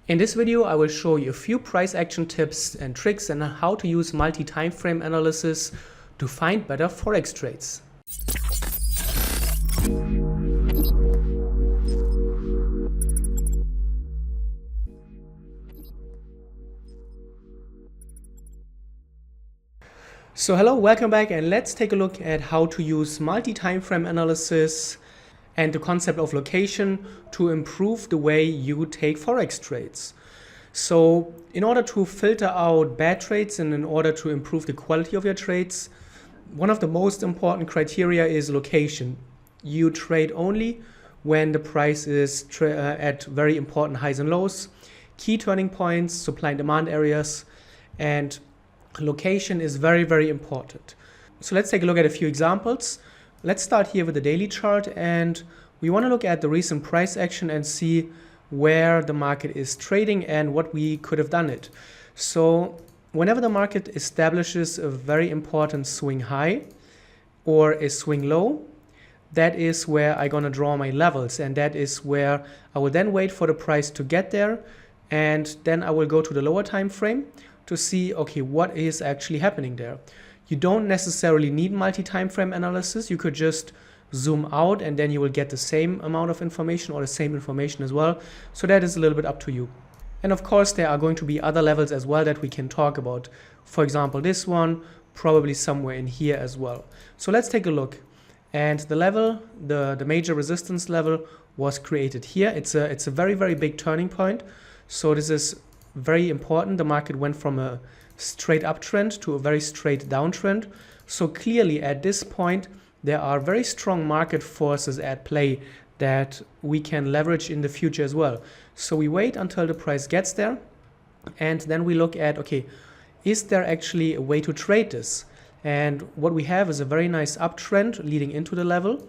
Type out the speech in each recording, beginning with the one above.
In this video, I will show you a few price action tips and tricks and how to use multi-time frame analysis to find better Forex trades. So hello, welcome back, and let's take a look at how to use multi-time frame analysis and the concept of location to improve the way you take Forex trades. So in order to filter out bad trades and in order to improve the quality of your trades, one of the most important criteria is location. You trade only when the price is at very important highs and lows, key turning points, supply and demand areas, and location is very, very important. So let's take a look at a few examples. Let's start here with the daily chart, and we want to look at the recent price action and see where the market is trading and what we could have done it. So whenever the market establishes a very important swing high or a swing low, that is where I'm gonna draw my levels, and that is where I will then wait for the price to get there, and then I will go to the lower time frame to see, okay, what is actually happening there. You don't necessarily need multi-time frame analysis. You could just zoom out and then you will get the same amount of information or the same information as well. So that is a little bit up to you. And of course, there are going to be other levels as well that we can talk about. For example, this one, probably somewhere in here as well. So let's take a look. And the level, the major resistance level was created here. It's a very, very big turning point. So this is very important. The market went from a straight uptrend to a very straight downtrend. So clearly at this point, there are very strong market forces at play that we can leverage in the future as well. So we wait until the price gets there, and then we look at, okay, is there actually a way to trade this? And what we have is a very nice uptrend leading into the level.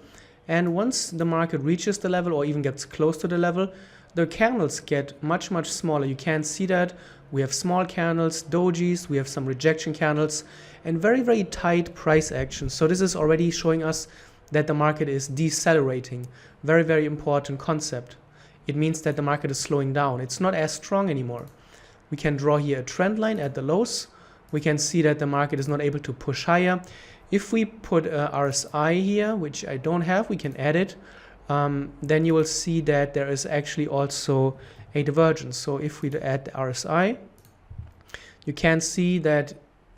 And once the market reaches the level or even gets close to the level, the candles get much, much smaller. You can see that we have small candles, dojis, we have some rejection candles, and very, very tight price action. So this is already showing us that the market is decelerating. Very, very important concept. It means that the market is slowing down. It's not as strong anymore. We can draw here a trend line at the lows. We can see that the market is not able to push higher. If we put a RSI here, which I don't have, we can add it. Then you will see that there is actually also a divergence. So if we add the RSI, you can see that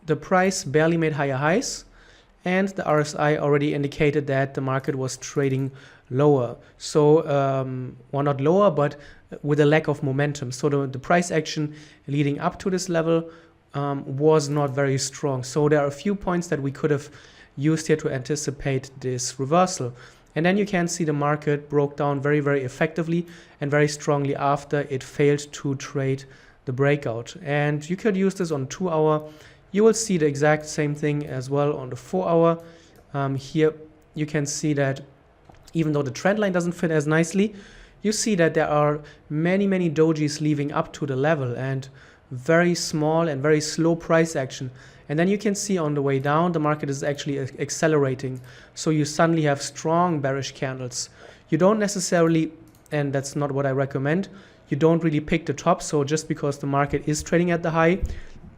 the price barely made higher highs, and the RSI already indicated that the market was trading lower. So, well, not lower, but with a lack of momentum. So the price action leading up to this level was not very strong. So there are a few points that we could have used here to anticipate this reversal. And then you can see the market broke down very, very effectively and very strongly after it failed to trade the breakout. And you could use this on 2 hour. You will see the exact same thing as well on the 4 hour. Here you can see that even though the trend line doesn't fit as nicely, you see that there are many, many dojis leading up to the level and very small and very slow price action. And then you can see on the way down, the market is actually accelerating. So you suddenly have strong bearish candles. You don't necessarily, and that's not what I recommend, you don't really pick the top. So just because the market is trading at the high,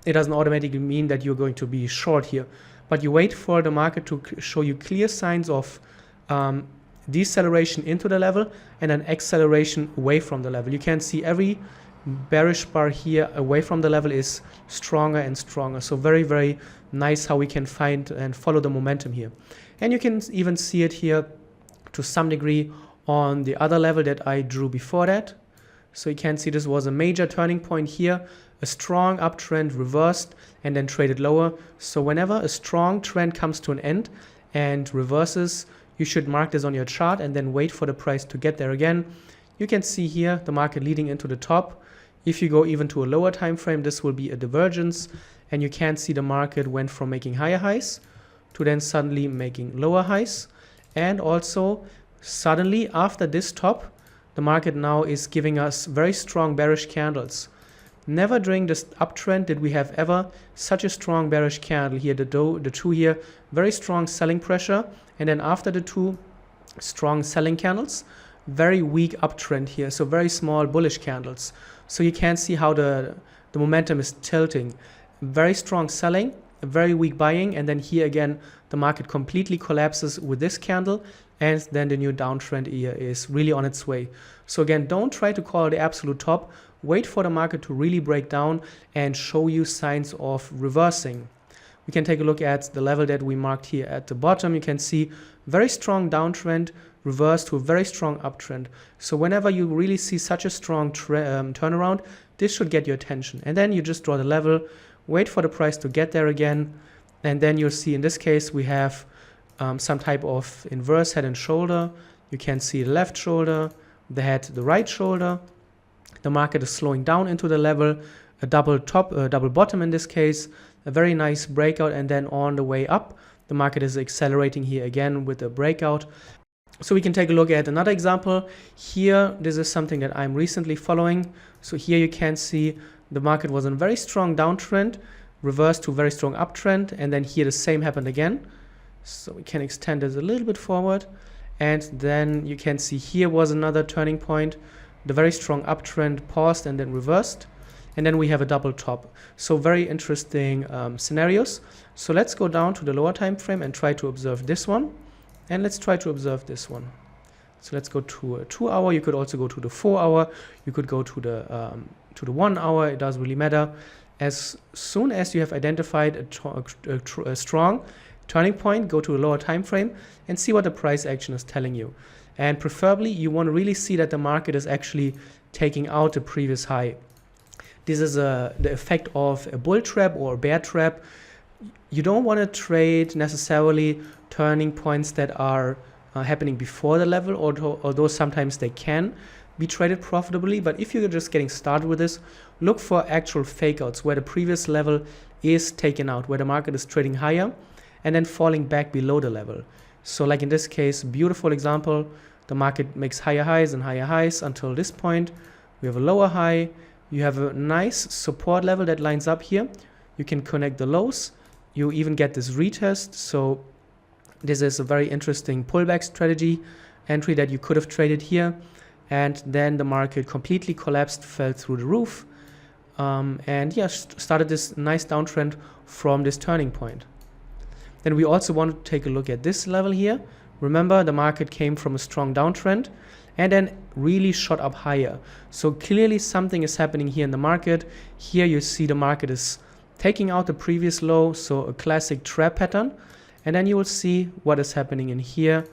it doesn't automatically mean that you're going to be short here. But you wait for the market to show you clear signs of deceleration into the level and an acceleration away from the level. You can see every bearish bar here away from the level is stronger and stronger. So very, very nice how we can find and follow the momentum here. And you can even see it here to some degree on the other level that I drew before that. So you can see this was a major turning point here. A strong uptrend reversed and then traded lower. So whenever a strong trend comes to an end and reverses, you should mark this on your chart and then wait for the price to get there again. You can see here the market leading into the top. If you go even to a lower time frame, this will be a divergence, and you can see the market went from making higher highs to then suddenly making lower highs. And also suddenly after this top, the market now is giving us very strong bearish candles. Never during this uptrend did we have ever such a strong bearish candle here. The two here, very strong selling pressure, and then after the two strong selling candles, very weak uptrend here, so very small bullish candles. So you can see how the momentum is tilting. Very strong selling, very weak buying, and then here again the market completely collapses with this candle, and then the new downtrend here is really on its way. So again, don't try to call the absolute top. Wait for the market to really break down and show you signs of reversing. We can take a look at the level that we marked here at the bottom. You can see very strong downtrend reversed to a very strong uptrend. So whenever you really see such a strong turnaround, this should get your attention. And then you just draw the level, wait for the price to get there again, and then you'll see in this case we have some type of inverse head and shoulder. You can see the left shoulder, the head, the right shoulder. The market is slowing down into the level, a double top, a double bottom in this case, a very nice breakout, and then on the way up, the market is accelerating here again with a breakout. So we can take a look at another example. Here, this is something that I'm recently following. So here you can see the market was in a very strong downtrend, reversed to a very strong uptrend, and then here the same happened again. So we can extend this a little bit forward, and then you can see here was another turning point. The very strong uptrend paused and then reversed, and then we have a double top. So very interesting scenarios. So let's go down to the lower time frame and try to observe this one, and let's try to observe this one. So let's go to a 2 hour. You could also go to the 4 hour. You could go to the 1 hour. It doesn't really matter. As soon as you have identified a strong turning point, go to a lower time frame and see what the price action is telling you. And preferably you want to really see that the market is actually taking out the previous high. This is the effect of a bull trap or a bear trap. You don't want to trade necessarily turning points that are happening before the level, although sometimes they can be traded profitably. But if you're just getting started with this, look for actual fakeouts where the previous level is taken out, where the market is trading higher and then falling back below the level. So like in this case, beautiful example, the market makes higher highs and higher highs until this point. We have a lower high. You have a nice support level that lines up here. You can connect the lows. You even get this retest. So this is a very interesting pullback strategy entry that you could have traded here. And then the market completely collapsed, fell through the roof. And yeah, started this nice downtrend from this turning point. Then we also want to take a look at this level here. Remember, the market came from a strong downtrend and then really shot up higher. So clearly something is happening here in the market. Here you see the market is taking out the previous low, so a classic trap pattern. And then you will see what is happening in here.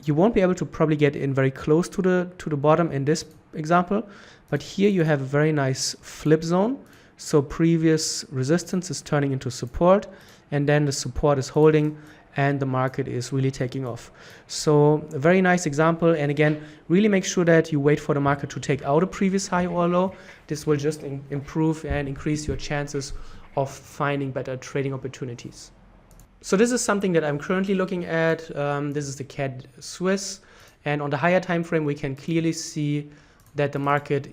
You won't be able to probably get in very close to the bottom in this example, but here you have a very nice flip zone. So previous resistance is turning into support, and then the support is holding and the market is really taking off. So a very nice example. And again, really make sure that you wait for the market to take out a previous high or low. This will just improve and increase your chances of finding better trading opportunities. So this is something that I'm currently looking at. This is the CAD Swiss, and on the higher time frame we can clearly see that the market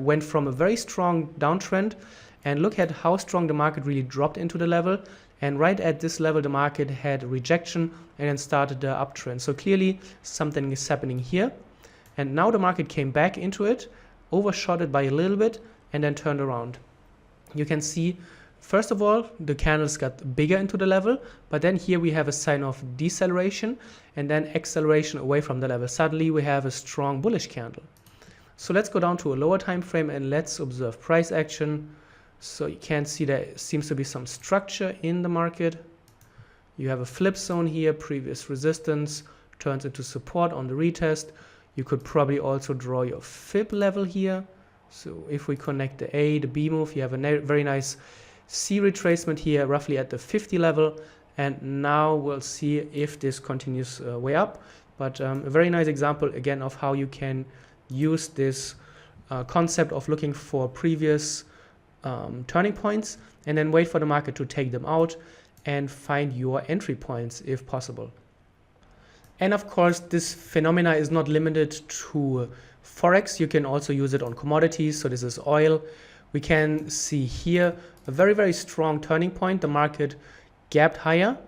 went from a very strong downtrend, and look at how strong the market really dropped into the level. And right at this level, the market had a rejection and then started the uptrend. So clearly something is happening here. And now the market came back into it, overshot it by a little bit, and then turned around. You can see, first of all, the candles got bigger into the level, but then here we have a sign of deceleration and then acceleration away from the level. Suddenly we have a strong bullish candle. So let's go down to a lower time frame and let's observe price action. So you can see there seems to be some structure in the market. You have a flip zone here, previous resistance turns into support on the retest. You could probably also draw your fib level here. So if we connect the A, the B move, you have a very nice C retracement here, roughly at the 50 level. And now we'll see if this continues way up. But a very nice example again of how you can use this concept of looking for previous turning points and then wait for the market to take them out and find your entry points if possible. And of course, this phenomena is not limited to Forex. You can also use it on commodities. So this is oil. We can see here a very, very strong turning point. The market gapped higher,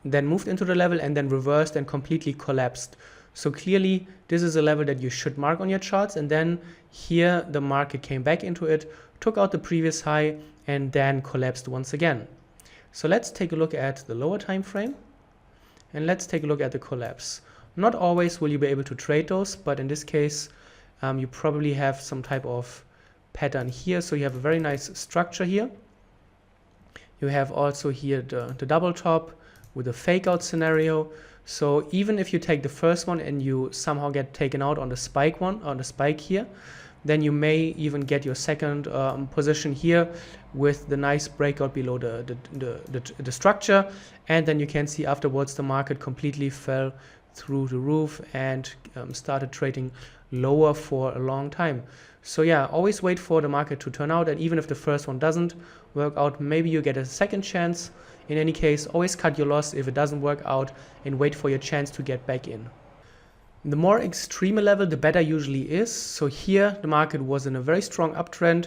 then moved into the level and then reversed and completely collapsed. So clearly this is a level that you should mark on your charts, and then here the market came back into it, took out the previous high, and then collapsed once again. So let's take a look at the lower time frame, and let's take a look at the collapse. Not always will you be able to trade those, but in this case you probably have some type of pattern here. So you have a very nice structure here. You have also here the double top with a fake out scenario. So even if you take the first one and you somehow get taken out on the spike one, on the spike here, then you may even get your second position here with the nice breakout below the structure, and then you can see afterwards the market completely fell through the roof and started trading lower for a long time. So yeah, always wait for the market to turn out, and even if the first one doesn't work out, maybe you get a second chance. In any case, always cut your loss if it doesn't work out and wait for your chance to get back in. The more extreme a level, the better usually is. So here the market was in a very strong uptrend,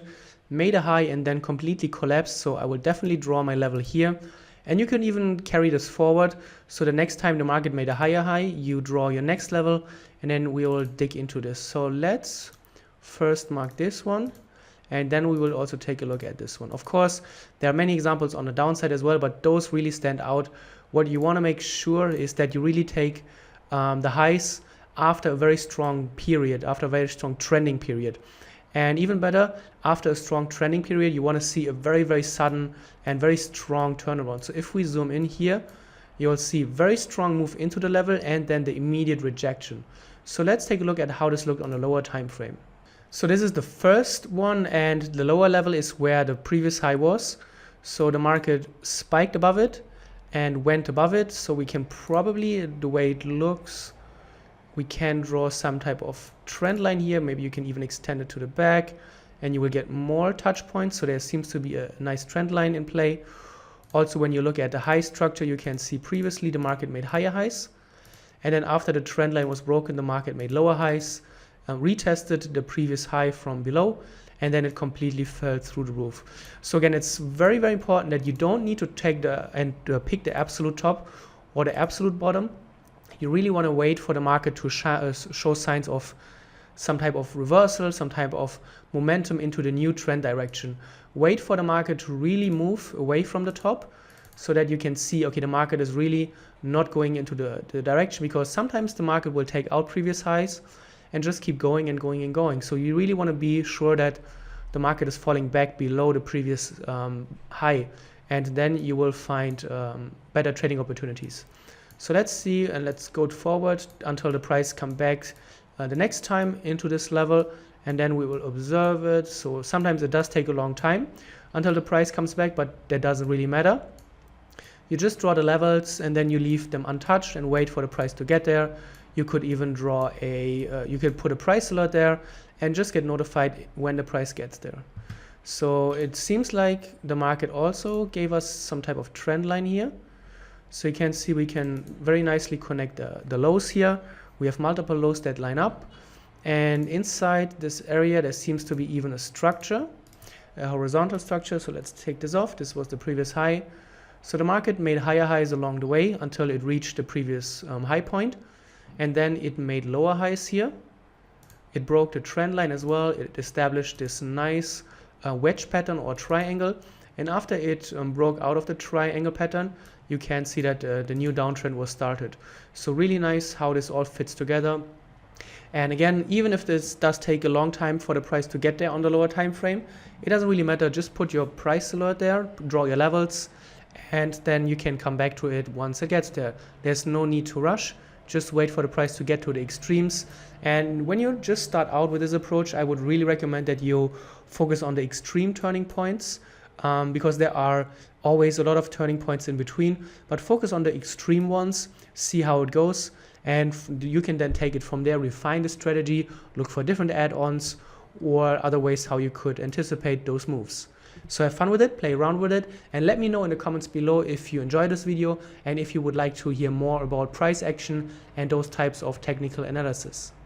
made a high and then completely collapsed. So I will definitely draw my level here. And you can even carry this forward. So the next time the market made a higher high, you draw your next level, and then we will dig into this. So let's first mark this one, and then we will also take a look at this one. Of course, there are many examples on the downside as well, but those really stand out. What you want to make sure is that you really take the highs after a very strong period, after a very strong trending period. And even better, after a strong trending period, you want to see a very, very sudden and very strong turnaround. So if we zoom in here, you'll see very strong move into the level and then the immediate rejection. So let's take a look at how this looked on a lower time frame. So this is the first one, and the lower level is where the previous high was. So the market spiked above it and went above it. So we can probably, the way it looks, we can draw some type of trend line here. Maybe you can even extend it to the back and you will get more touch points. So there seems to be a nice trend line in play. Also, when you look at the high structure, you can see previously the market made higher highs. And then after the trend line was broken, the market made lower highs, retested the previous high from below, and then it completely fell through the roof. So again, it's very, very important that you don't need to take pick the absolute top or the absolute bottom. You really want to wait for the market to show signs of some type of reversal, some type of momentum into the new trend direction. Wait for the market to really move away from the top so that you can see, okay, the market is really not going into the direction, because sometimes the market will take out previous highs and just keep going and going and going. So you really want to be sure that the market is falling back below the previous high, and then you will find better trading opportunities. So let's see, and let's go forward until the price comes back the next time into this level, and then we will observe it. So sometimes it does take a long time until the price comes back, but that doesn't really matter. You just draw the levels and then you leave them untouched and wait for the price to get there. You could even draw you could put a price alert there and just get notified when the price gets there. So it seems like the market also gave us some type of trend line here. So you can see we can very nicely connect the lows here. We have multiple lows that line up, and inside this area there seems to be even a structure, a horizontal structure. So let's take this off. This was the previous high. So the market made higher highs along the way until it reached the previous high point, and then it made lower highs here. It broke the trend line as well. It established this nice wedge pattern or triangle, and after it broke out of the triangle pattern, you can see that the new downtrend was started. So really nice how this all fits together. And again, even if this does take a long time for the price to get there on the lower time frame, it doesn't really matter. Just put your price alert there, draw your levels, and then you can come back to it once it gets there. There's no need to rush. Just wait for the price to get to the extremes. And when you just start out with this approach, I would really recommend that you focus on the extreme turning points, because there are always a lot of turning points in between, but focus on the extreme ones, see how it goes, and you can then take it from there, refine the strategy, look for different add-ons or other ways how you could anticipate those moves. So have fun with it, play around with it, and let me know in the comments below if you enjoyed this video and if you would like to hear more about price action and those types of technical analysis.